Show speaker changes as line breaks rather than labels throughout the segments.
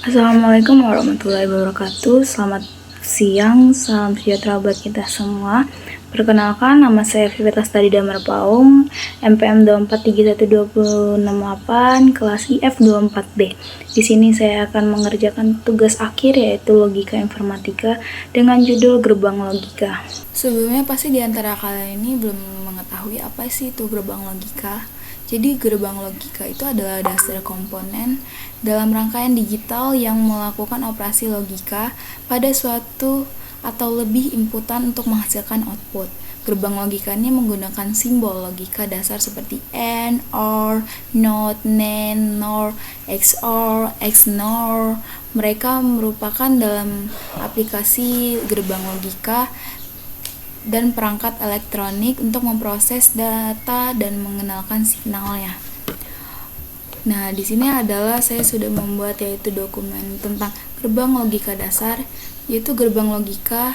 Assalamualaikum warahmatullahi wabarakatuh. Selamat siang, salam sejahtera buat kita semua. Perkenalkan, nama saya Vivita Stadi Damar Paung, MPM 2431268, kelas IF 24B. Di sini saya akan mengerjakan tugas akhir yaitu logika informatika dengan judul gerbang logika. Sebelumnya pasti di antara kalian ini belum mengetahui apa sih itu gerbang logika. Jadi gerbang logika itu adalah dasar komponen dalam rangkaian digital yang melakukan operasi logika pada suatu atau lebih inputan untuk menghasilkan output. Gerbang logika ini menggunakan simbol logika dasar seperti AND, OR, NOT, NAND, NOR, XOR, XNOR. Mereka merupakan dalam aplikasi gerbang logika dan perangkat elektronik untuk memproses data dan mengenalkan signalnya. Nah, di sini adalah saya sudah membuat yaitu dokumen tentang gerbang logika dasar, yaitu gerbang logika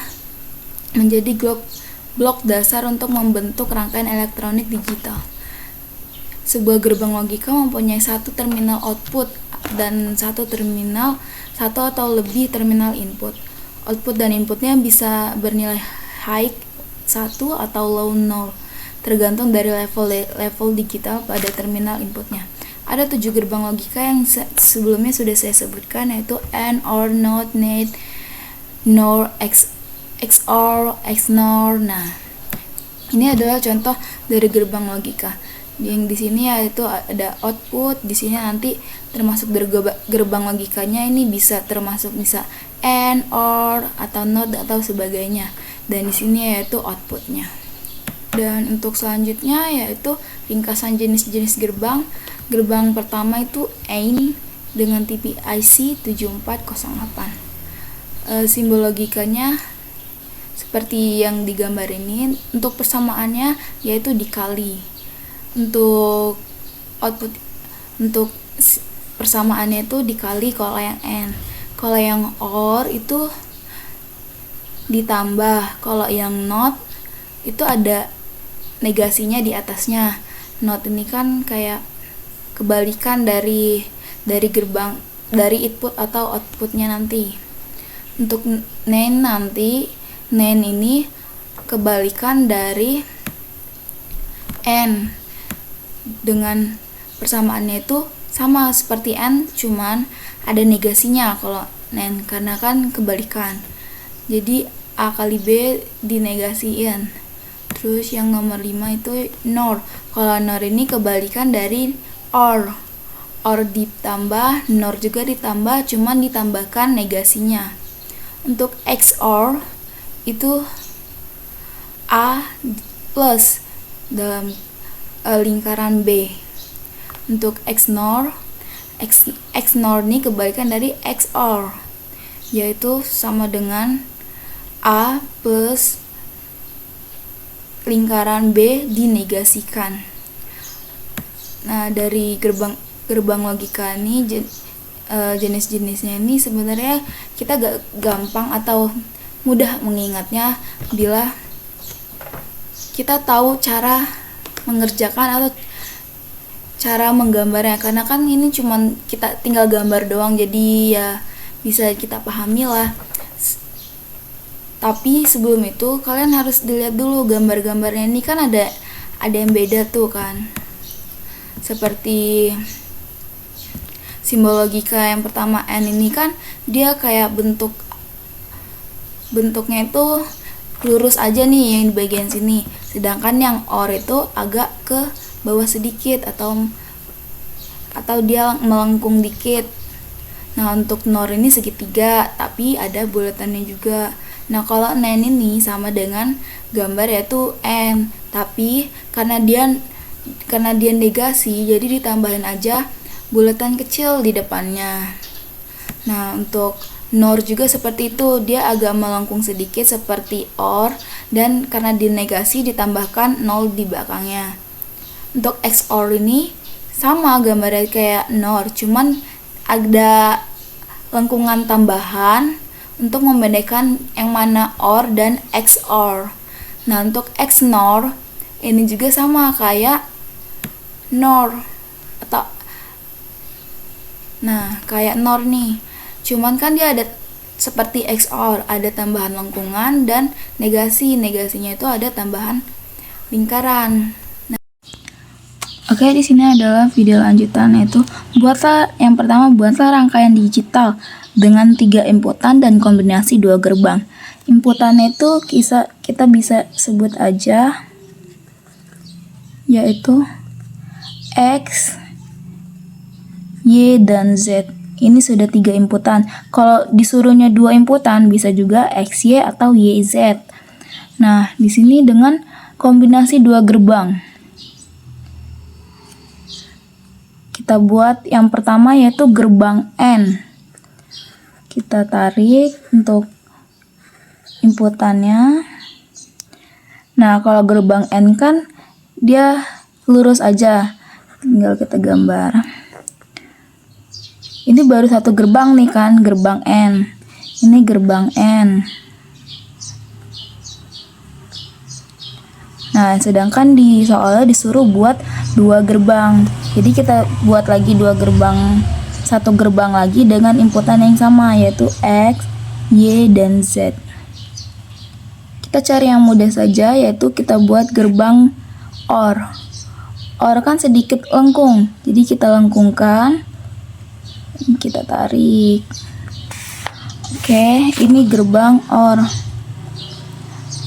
menjadi blok dasar untuk membentuk rangkaian elektronik digital. Sebuah gerbang logika mempunyai satu terminal output dan satu atau lebih terminal input. Output dan inputnya bisa bernilai high 1 atau low 0, tergantung dari level digital pada terminal inputnya. Ada 7 gerbang logika yang sebelumnya sudah saya sebutkan, yaitu AND, OR, NOT, NAND, NOR, XOR, XNOR. Nah, ini adalah contoh dari gerbang logika. Yang di sini yaitu ada output, di sini nanti termasuk gerbang logikanya ini bisa AND, OR, atau NOT atau sebagainya. Dan di sini yaitu outputnya. Dan untuk selanjutnya yaitu ringkasan jenis-jenis gerbang. Gerbang pertama itu AND dengan tipe IC 7408. Simbol logikanya seperti yang digambar ini. Untuk persamaannya yaitu dikali. Untuk output, untuk persamaannya itu dikali kalau yang AND. Kalau yang OR itu ditambah. Kalau yang NOT itu ada negasinya di atasnya. NOT ini kan kayak kebalikan dari input atau outputnya nanti. Untuk NAND ini kebalikan dari AND, dengan persamaannya itu sama seperti AND, cuman ada negasinya kalau NAND karena kan kebalikan. Jadi A kali B dinegasiin. Terus yang nomor 5 itu NOR. Kalau NOR ini kebalikan dari OR. OR ditambah, NOR juga ditambah, cuman ditambahkan negasinya. Untuk XOR itu A plus dalam lingkaran B. Untuk XNOR ini kebalikan dari XOR, yaitu sama dengan A plus lingkaran B dinegasikan. Nah, dari gerbang logika ini jenis-jenisnya ini sebenarnya kita gak gampang atau mudah mengingatnya bila kita tahu cara mengerjakan atau cara menggambarnya, karena kan ini cuman kita tinggal gambar doang, jadi ya bisa kita pahami lah. Tapi sebelum itu kalian harus dilihat dulu gambar-gambarnya. Ini kan ada yang beda tuh kan. Seperti simbol logika yang pertama N ini kan dia kayak bentuknya itu lurus aja nih yang di bagian sini. Sedangkan yang OR itu agak ke bawah sedikit atau dia melengkung dikit. Nah, untuk NOR ini segitiga tapi ada buletannya juga. Nah, kalau NAND ini sama dengan gambar yaitu N, tapi karena dia negasi, jadi ditambahin aja bulatan kecil di depannya. Nah, untuk NOR juga seperti itu, dia agak melengkung sedikit seperti OR, dan karena dinegasi ditambahkan 0 di belakangnya. Untuk XOR ini sama gambarnya kayak NOR, cuman ada lengkungan tambahan untuk membedakan yang mana OR dan XOR. Nah, untuk XNOR ini juga sama kayak NOR atau kayak NOR nih. Cuman kan dia ada seperti XOR, ada tambahan lengkungan dan negasi. Negasinya itu ada tambahan lingkaran. Oke, di sini adalah video lanjutan, yaitu yang pertama buatlah rangkaian digital dengan 3 inputan dan kombinasi 2 gerbang. Inputannya itu kita bisa sebut aja yaitu X, Y, dan Z. Ini sudah 3 inputan. Kalau disuruhnya 2 inputan bisa juga X, Y, atau Y, Z. Nah, di sini dengan kombinasi 2 gerbang. Kita buat yang pertama yaitu gerbang N. Kita tarik untuk inputannya. Nah, kalau gerbang N kan dia lurus aja. Tinggal kita gambar. Ini baru satu gerbang nih kan, gerbang N. Ini gerbang N. Nah, sedangkan di soalnya disuruh buat 2 gerbang. Jadi kita buat lagi 2 gerbang, satu gerbang lagi dengan inputan yang sama yaitu X, Y, dan Z. Kita cari yang mudah saja, yaitu kita buat gerbang OR. OR kan sedikit lengkung, jadi kita lengkungkan. Kita tarik. Oke, ini gerbang OR.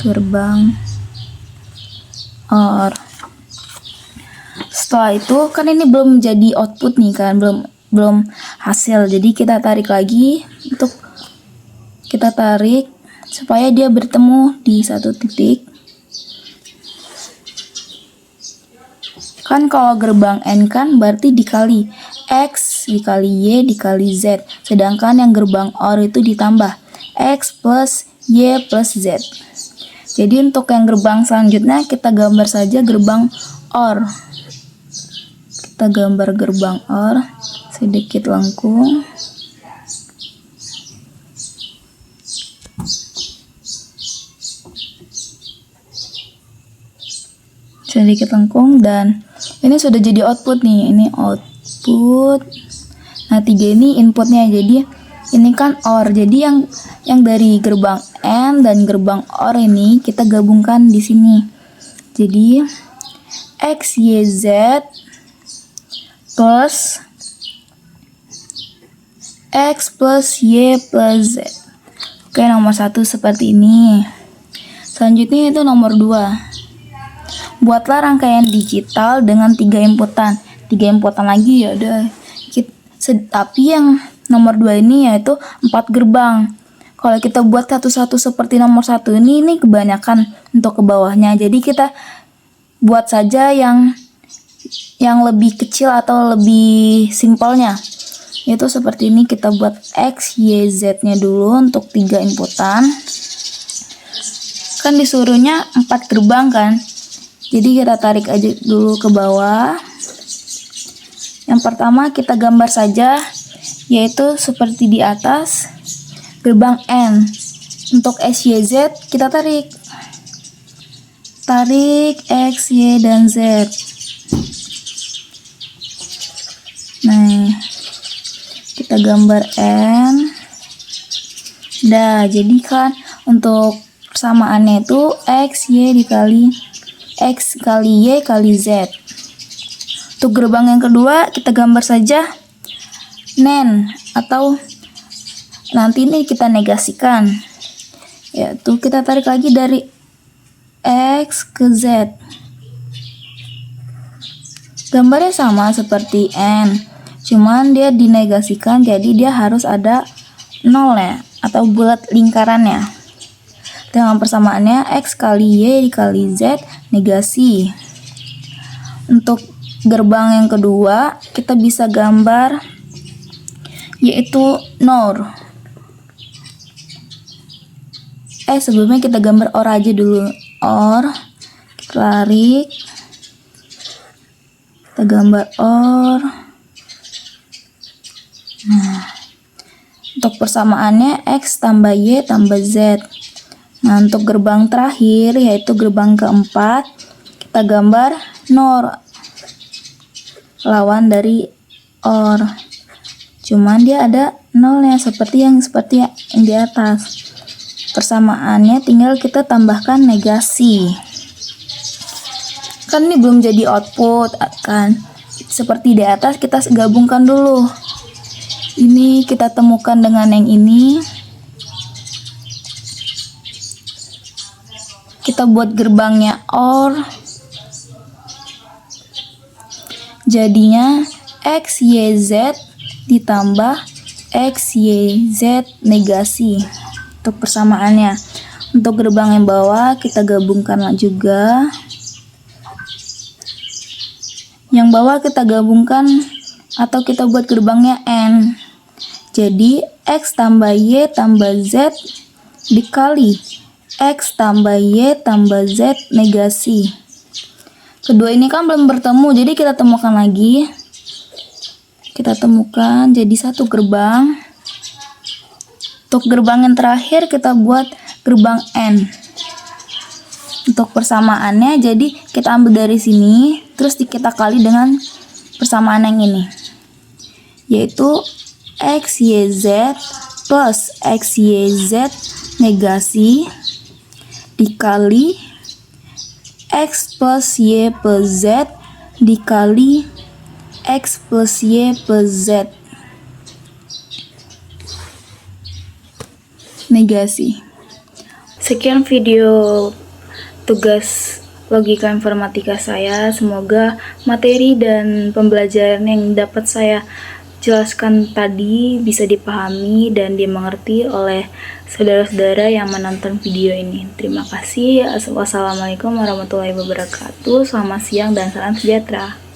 Gerbang OR. Setelah itu kan ini belum jadi output nih kan, belum hasil. Jadi kita tarik lagi untuk kita tarik supaya dia bertemu di satu titik. Kan kalau gerbang N kan berarti dikali X dikali Y dikali Z. Sedangkan yang gerbang OR itu ditambah X plus Y plus Z. Jadi untuk yang gerbang selanjutnya kita gambar saja gerbang OR. Kita gambar gerbang OR sedikit lengkung. Sedikit lengkung dan ini sudah jadi output nih. Ini output. Nah, 3 ini inputnya. Jadi ini kan OR. Jadi yang dari gerbang N dan gerbang OR ini kita gabungkan di sini. Jadi X, Y, Z plus X plus Y plus Z. Oke, nomor 1 seperti ini. Selanjutnya itu nomor 2. Buatlah rangkaian digital dengan 3 inputan. 3 inputan lagi ya udah. Tapi yang nomor 2 ini yaitu 4 gerbang. Kalau kita buat satu-satu seperti nomor 1 ini kebanyakan untuk ke bawahnya. Jadi kita buat saja yang lebih kecil atau lebih simpelnya. Yaitu seperti ini, kita buat X, Y, Z-nya dulu untuk 3 inputan. Kan disuruhnya 4 gerbang kan. Jadi kita tarik aja dulu ke bawah. Yang pertama kita gambar saja, yaitu seperti di atas, gerbang N. Untuk X, Y, Z kita tarik. Tarik X, Y, dan Z. Nah, kita gambar N. Dah, jadi kan untuk persamaannya itu X, Y dikali X kali Y kali Z. Untuk gerbang yang kedua kita gambar saja NAND, atau nanti ini kita negasikan, yaitu kita tarik lagi dari X ke Z. Gambarnya sama seperti N, cuman dia dinegasikan, jadi dia harus ada 0 ya, atau bulat lingkarannya. Dengan persamaannya X kali Y dikali Z negasi. Untuk gerbang yang kedua kita bisa gambar yaitu NOR. Sebelumnya kita gambar OR aja dulu. OR, kita tarik, kita gambar OR. Nah, untuk persamaannya X tambah Y tambah Z. Nah, untuk gerbang terakhir yaitu gerbang keempat kita gambar NOR lawan dari OR. Cuman dia ada nolnya seperti yang di atas. Persamaannya tinggal kita tambahkan negasi. Kan ini belum jadi output kan. Seperti di atas, kita gabungkan dulu. Ini kita temukan dengan yang ini. Kita buat gerbangnya OR. Jadinya X, Y, Z ditambah X, Y, Z negasi. Untuk persamaannya. Untuk gerbang yang bawah kita gabungkan juga. Yang bawah kita gabungkan atau kita buat gerbangnya N. Jadi X tambah Y tambah Z dikali X tambah Y tambah Z negasi. Kedua ini kan belum bertemu, jadi kita temukan lagi. Kita temukan jadi satu gerbang. Untuk gerbang yang terakhir kita buat gerbang N. Untuk persamaannya, jadi kita ambil dari sini, terus kita kali dengan persamaan yang ini, yaitu X, Y, Z plus X, Y, Z negasi dikali X plus Y plus Z dikali X plus Y plus Z negasi. Sekian video tugas logika informatika saya. Semoga materi dan pembelajaran yang dapat saya jelaskan tadi bisa dipahami dan dimengerti oleh saudara-saudara yang menonton video ini. Terima kasih. Wassalamualaikum warahmatullahi wabarakatuh. Selamat siang dan salam sejahtera.